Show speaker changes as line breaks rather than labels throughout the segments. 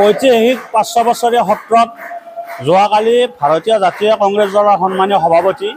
ঐতিহাসিক ৫০০ বছৰীয়া সত্ৰত যোৱাকালি ভাৰতীয় জাতীয় কংগ্ৰেছ দলৰ সন্মানীয় সভাপতি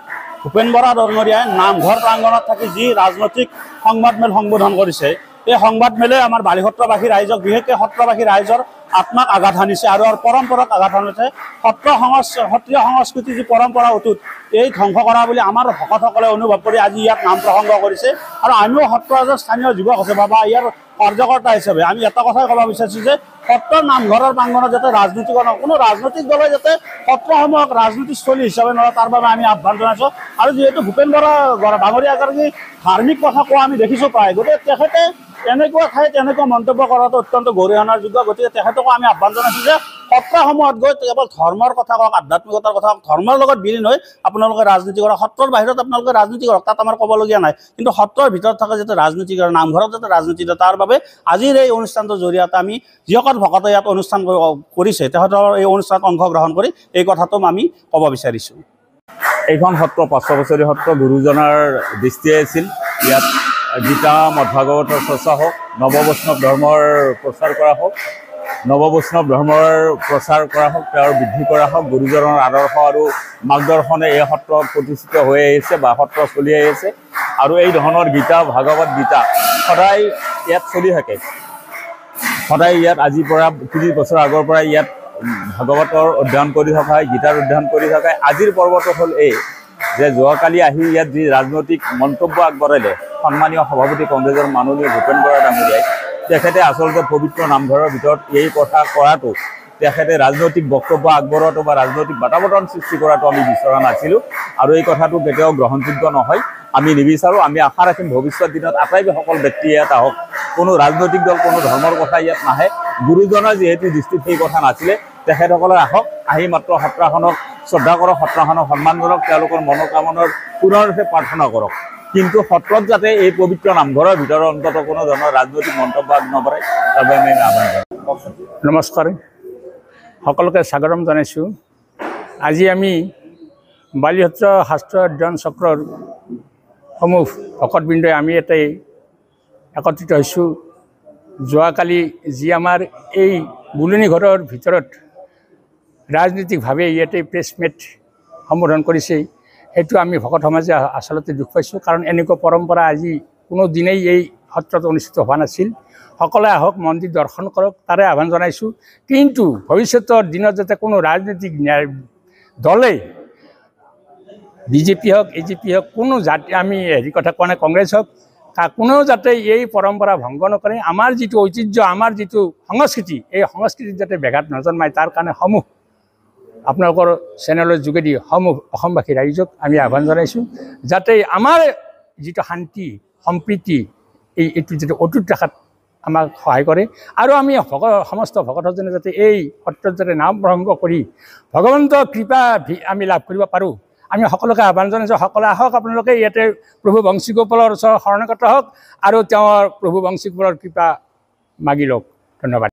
ভূপেন বৰা ডাঙৰীয়াই নামঘৰ প্ৰাংগণত থাকি যি ৰাজনৈতিক সংবাদমেল সম্বোধন কৰিছে, এই সংবাদমেলে আমাৰ বালিসত্ৰবাসী ৰাইজক, বিশেষকৈ সত্ৰবাসী ৰাইজৰ আত্মাক আঘাত সানিছে আৰু পৰম্পৰাক আঘাত সানিছে। সত্ৰীয় সংস্কৃতি যি পৰম্পৰা অটুট, এই ধ্বংস কৰা বুলি আমাৰ ভকতসকলে অনুভৱ কৰি আজি ইয়াত নাম প্ৰসংগ কৰিছে। আৰু আমিও সত্ৰৰ স্থানীয় যুৱক হিচাপে বা ইয়াৰ কাৰ্যকৰ্তা হিচাপে আমি এটা কথাই ক'ব বিচাৰিছোঁ যে সত্ৰৰ নামঘৰৰ প্ৰাংগণত যাতে ৰাজনীতি কোনো ৰাজনৈতিক দলে যাতে সত্ৰসমূহক ৰাজনীতিস্থলী হিচাপে নলয়, তাৰ বাবে আমি আহ্বান জনাইছোঁ। আৰু যিহেতু ভূপেন বৰা ডাঙৰীয়া এগৰাকী ধাৰ্মিক কথা কোৱা আমি দেখিছোঁ প্ৰায়, গতিকে তেখেতে এনেকুৱা ঠাইত এনেকুৱা মন্তব্য কৰাটো অত্যন্ত গৰিহণাৰ যোগ্য। গতিকে তেখেতকো আমি আহ্বান জনাইছোঁ যে সত্ৰসমূহত গৈ কেৱল ধৰ্মৰ কথা কওক, আধ্যাত্মিকতাৰ কথা কওক, ধৰ্মৰ লগত বিলীন হৈ আপোনালোকে ৰাজনীতি কৰক। সত্ৰৰ বাহিৰত আপোনালোকে ৰাজনীতি কৰক, তাত আমাৰ ক'বলগীয়া নাই, কিন্তু সত্ৰৰ ভিতৰত থকা যাতে ৰাজনীতি কৰে, নামঘৰত যাতে ৰাজনীতি কৰে, তাৰ বাবে আজিৰ এই অনুষ্ঠানটোৰ জৰিয়তে আমি যিসকল ভকতে ইয়াত অনুষ্ঠান কৰিছে তেখেতৰ এই অনুষ্ঠানত অংশগ্ৰহণ কৰি এই কথাটো আমি ক'ব বিচাৰিছোঁ।
এইখন সত্ৰ ৫০০ বছৰীয়া সত্ৰ গুৰুজনাৰ দৃষ্টিয়ে আছিল। ইয়াত গীতা মদভাগৱতৰ চৰ্চা হওক, নৱবৈষ্ণৱ ধৰ্মৰ প্ৰচাৰ কৰা হওক, নৱবৈষ্ণৱ ধৰ্মৰ প্ৰচাৰ কৰা হওক, তেওঁৰ বৃদ্ধি কৰা হওক, গুৰুজনৰ আদৰ্শ আৰু মাৰ্গদৰ্শনে এই সত্ৰ প্ৰতিষ্ঠিত হৈ আহিছে বা সত্ৰ চলি আহিছে। আৰু এই ধৰণৰ গীতা ভাগৱত গীতা সদায় ইয়াত চলি থাকে। সদায় ইয়াত আজিৰ পৰা ৩০ বছৰ আগৰ পৰা ইয়াত ভাগৱতৰ অধ্যয়ন কৰি থকা হয়, গীতাৰ অধ্যয়ন কৰি থকা হয়। আজিৰ পৰ্বটো হ'ল এই যে যোৱাকালি আহি ইয়াত যি ৰাজনৈতিক মন্তব্য আগবঢ়ালে সন্মানীয় সভাপতি কংগ্ৰেছৰ মাননীয় ভূপেন বৰা ডাঙৰীয়াই, তেখেতে আচলতে পবিত্ৰ নামঘৰৰ ভিতৰত এই কথা কৰাটো, তেখেতে ৰাজনৈতিক বক্তব্য আগবঢ়োৱাটো বা ৰাজনৈতিক বাতাবৰণ সৃষ্টি কৰাটো আমি বিচৰা নাছিলোঁ আৰু এই কথাটো কেতিয়াও গ্ৰহণযোগ্য নহয়, আমি নিবিচাৰোঁ। আমি আশা ৰাখিম ভৱিষ্যত দিনত আটাইসকল ব্যক্তি ইয়াত আহক, কোনো ৰাজনৈতিক দল, কোনো ধৰ্মৰ কথা ইয়াত নাহে। গুৰুজনাৰ যিহেতু দৃষ্টিত সেই কথা নাছিলে, তেখেতসকলে আহক, আহি মাত্ৰ সত্ৰখনক শ্ৰদ্ধা কৰক, সত্ৰখনক সন্মান জনাওক, তেওঁলোকৰ মনোকামনাৰ পুনৰূপে প্ৰাৰ্থনা কৰক। কিন্তু সত্ৰত যাতে এই পবিত্ৰ নামঘৰৰ ভিতৰত অন্তত কোনো ধৰণৰ ৰাজনৈতিক মন্তব্য আগনবঢ়ায়, তাৰ বাবে আমি আহ্বান জনাওঁ।
নমস্কাৰ, সকলোকে স্বাগতম জনাইছোঁ। আজি আমি বালিসত্ৰ শাস্ত্ৰ অধ্যয়ন চক্ৰৰ সমূহ ভকতবৃন্দই আমি ইয়াতে একত্ৰিত হৈছোঁ। যোৱাকালি যি আমাৰ এই বুলনি ঘৰৰ ভিতৰত ৰাজনৈতিকভাৱে ইয়াতে প্ৰেছ মিট সম্বোধন কৰিছে, সেইটো আমি ভকত সমাজে আচলতে দুখ পাইছোঁ। কাৰণ এনেকুৱা পৰম্পৰা আজি কোনো দিনেই এই সত্ৰত অনুষ্ঠিত হোৱা নাছিল। সকলোৱে আহক, মন্দিৰ দৰ্শন কৰক, তাৰে আহ্বান জনাইছোঁ। কিন্তু ভৱিষ্যতৰ দিনত যাতে কোনো ৰাজনৈতিক দলে, বিজেপি হওক, এজেপি হওক, কোনো জাতি, আমি হেৰি কথা কোৱা নাই, কংগ্ৰেছ হওক, কোনেও যাতে এই পৰম্পৰা ভংগ নকৰে। আমাৰ যিটো ঐতিহ্য, আমাৰ যিটো সংস্কৃতি, এই সংস্কৃতিত যাতে ব্যাঘাত নজন্মায়, তাৰ কাৰণে সমূহ আপোনালোকৰ চেনেলৰ যোগেদি সমূহ অসমবাসী ৰাইজক আমি আহ্বান জনাইছোঁ যাতে আমাৰ যিটো শান্তি সম্প্ৰীতি এইটো যাতে অটুট ৰখাত আমাক সহায় কৰে। আৰু আমি সমস্ত ভকতজনে যাতে এই সত্ৰত যাতে নাম প্ৰসংগ কৰি ভগৱন্তৰ কৃপা আমি লাভ কৰিব পাৰোঁ, আমি সকলোকে আহ্বান জনাইছোঁ। সকলোৱে আহক, আপোনালোকে ইয়াতে প্ৰভু বংশীগোপালৰ ওচৰত শৰণাগত হওক আৰু তেওঁৰ প্ৰভু বংশীগোপালৰ কৃপা মাগি লওক। ধন্যবাদ।